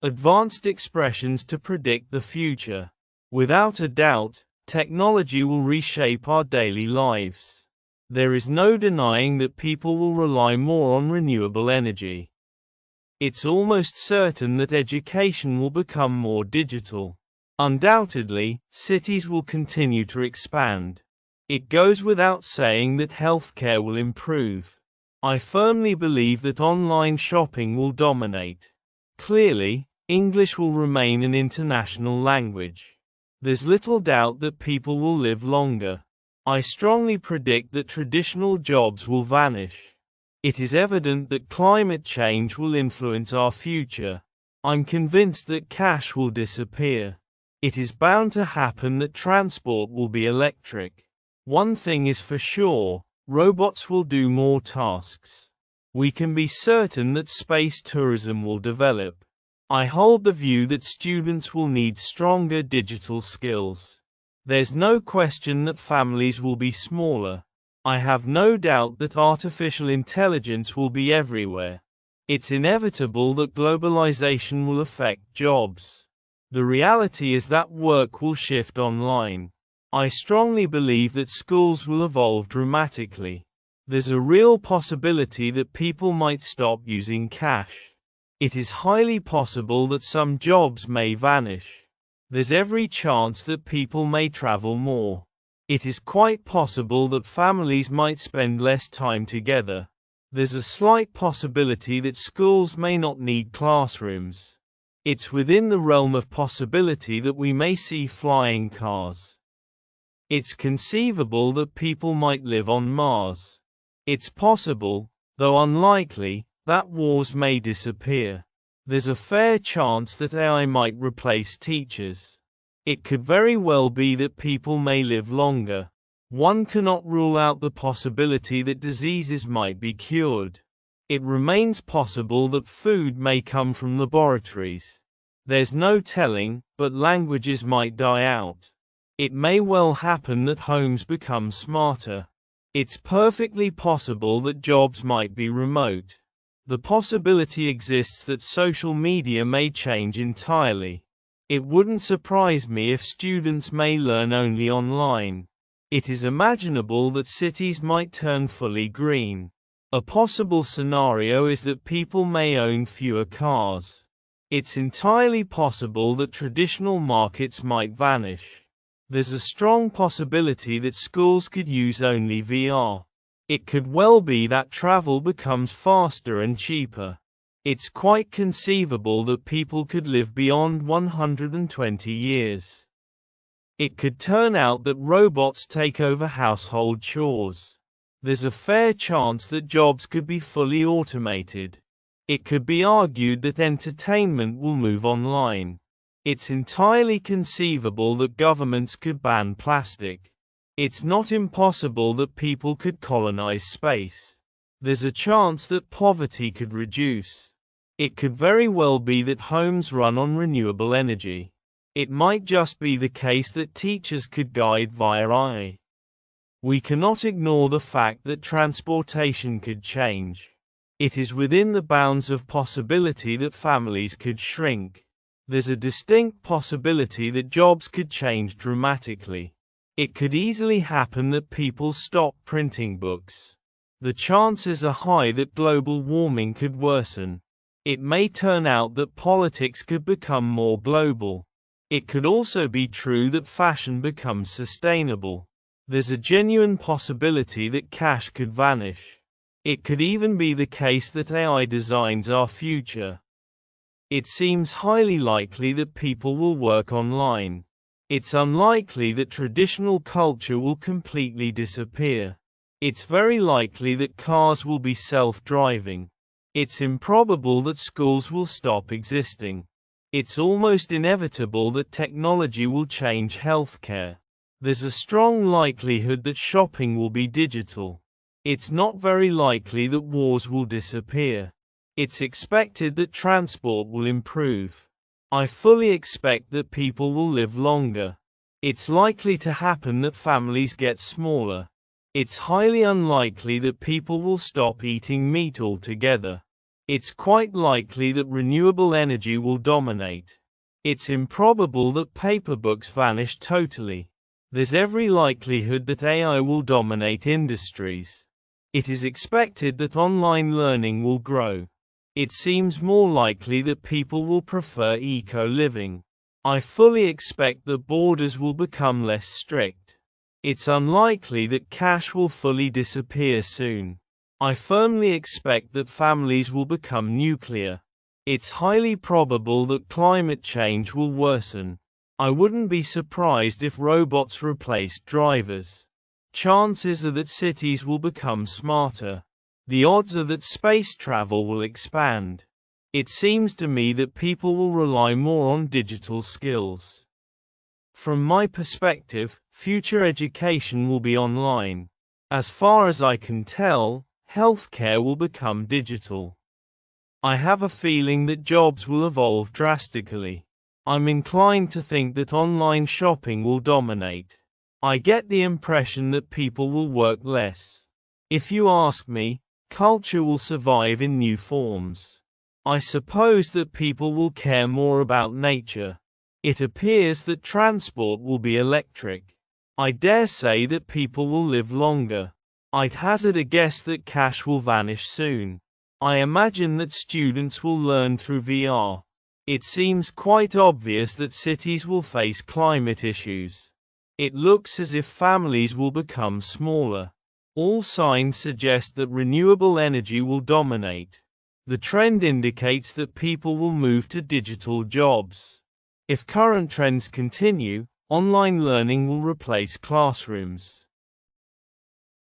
advanced expressions to predict the future. Without a doubt, technology will reshape our daily lives. There is no denying that people will rely more on renewable energy. It's almost certain that education will become more digital. Undoubtedly, cities will continue to expand. It goes without saying that healthcare will improve. I firmly believe that online shopping will dominate. Clearly, English will remain an international language. There's little doubt that people will live longer. I strongly predict that traditional jobs will vanish. It is evident that climate change will influence our future. I'm convinced that cash will disappear. It is bound to happen that transport will be electric. One thing is for sure, robots will do more tasks. We can be certain that space tourism will develop. I hold the view that students will need stronger digital skills. There's no question that families will be smaller. I have no doubt that artificial intelligence will be everywhere. It's inevitable that globalization will affect jobs. The reality is that work will shift online. I strongly believe that schools will evolve dramatically. There's a real possibility that people might stop using cash. It is highly possible that some jobs may vanish. There's every chance that people may travel more. It is quite possible that families might spend less time together. There's a slight possibility that schools may not need classrooms. It's within the realm of possibility that we may see flying cars. It's conceivable that people might live on Mars. It's possible, though unlikely, that wars may disappear. There's a fair chance that AI might replace teachers. It could very well be that people may live longer. One cannot rule out the possibility that diseases might be cured. It remains possible that food may come from laboratories. There's no telling, but languages might die out. It may well happen that homes become smarter. It's perfectly possible that jobs might be remote. The possibility exists that social media may change entirely. It wouldn't surprise me if students may learn only online. It is imaginable that cities might turn fully green. A possible scenario is that people may own fewer cars. It's entirely possible that traditional markets might vanish. There's a strong possibility that schools could use only VR. It could well be that travel becomes faster and cheaper. It's quite conceivable that people could live beyond 120 years. It could turn out that robots take over household chores. There's a fair chance that jobs could be fully automated. It could be argued that entertainment will move online. It's entirely conceivable that governments could ban plastic. It's not impossible that people could colonize space. There's a chance that poverty could reduce. It could very well be that homes run on renewable energy. It might just be the case that teachers could guide via AI. We cannot ignore the fact that transportation could change. It is within the bounds of possibility that families could shrink. There's a distinct possibility that jobs could change dramatically. It could easily happen that people stop printing books. The chances are high that global warming could worsen. It may turn out that politics could become more global. It could also be true that fashion becomes sustainable. There's a genuine possibility that cash could vanish. It could even be the case that AI designs our future. It seems highly likely that people will work online. It's unlikely that traditional culture will completely disappear. It's very likely that cars will be self-driving. It's improbable that schools will stop existing. It's almost inevitable that technology will change healthcare. There's a strong likelihood that shopping will be digital. It's not very likely that wars will disappear. It's expected that transport will improve. I fully expect that people will live longer. It's likely to happen that families get smaller. It's highly unlikely that people will stop eating meat altogether. It's quite likely that renewable energy will dominate. It's improbable that paper books vanish totally. There's every likelihood that AI will dominate industries. It is expected that online learning will grow. It seems more likely that people will prefer eco-living. I fully expect that borders will become less strict. It's unlikely that cash will fully disappear soon. I firmly expect that families will become nuclear. It's highly probable that climate change will worsen. I wouldn't be surprised if robots replaced drivers. Chances are that cities will become smarter. The odds are that space travel will expand. It seems to me that people will rely more on digital skills. From my perspective, future education will be online. As far as I can tell, healthcare will become digital. I have a feeling that jobs will evolve drastically. I'm inclined to think that online shopping will dominate. I get the impression that people will work less. If you ask me, culture will survive in new forms. I suppose that people will care more about nature. It appears that transport will be electric. I dare say that people will live longer. I'd hazard a guess that cash will vanish soon. I imagine that students will learn through VR. It seems quite obvious that cities will face climate issues. It looks as if families will become smaller. All signs suggest that renewable energy will dominate. The trend indicates that people will move to digital jobs. If current trends continue, online learning will replace classrooms.